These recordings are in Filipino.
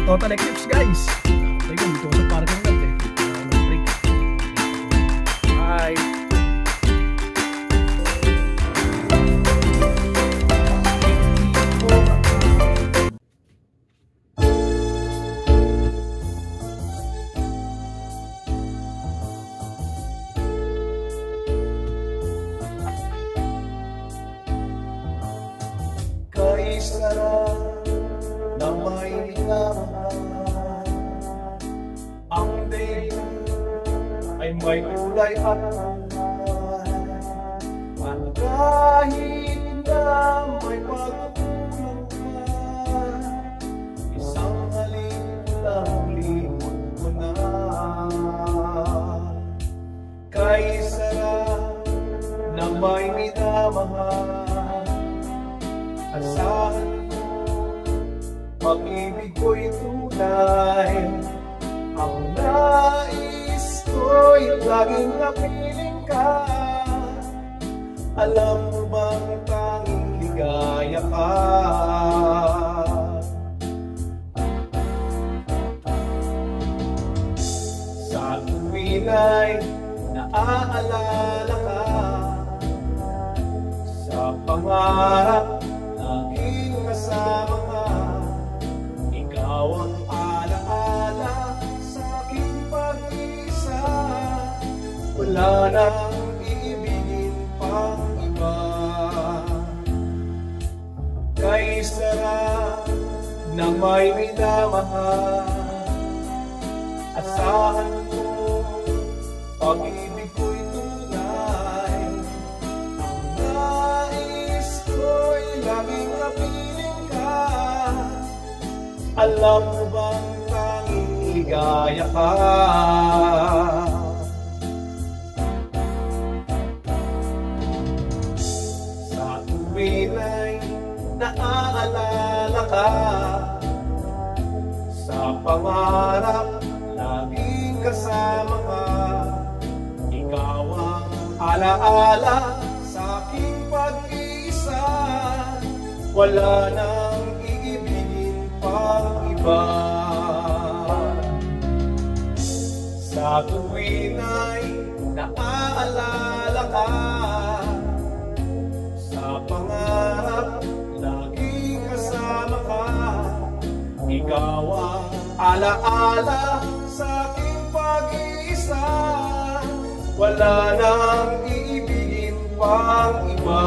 total eclipse guys. Teka, dito sa parking lot eh. Break. Bye. Kaisarap na may lingaman, ang daigdig ay may kulay at kulay, at kahit na may pagkukulang pa, isang halik lang limot mo na. Kaisarap na may minamahal, asahan mo, pag-ibig ko'y tunay. Ang nais ko'y laging napiling ka. Alam mo bang tanging ligaya ka? Sa tuwin ay naaalala ka, sa pangarap laging kasama ka. Ikaw ang alaala sa aking pag-isa. Wala nang iibigin pang iba. Kaisarap na may minamahal, asahan mo, pag-ibig ko'y tunay. Ang nais ko'y laging napiling ka. Alam mo bang tanging ligaya ka? Sa tuwin ay naaalala ka, sa pangarap laging kasama ka. Ikaw ang alaala sa aking pag-isa. Wala nang iibigin pang iba. Sa tuwin ay naaalala ka, sa pangarap laging kasama ka. Ikaw ang alaala sa aking pag-isa. Wala nang iibigin pang iba.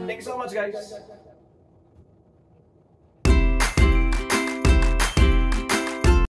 Thank you so much guys.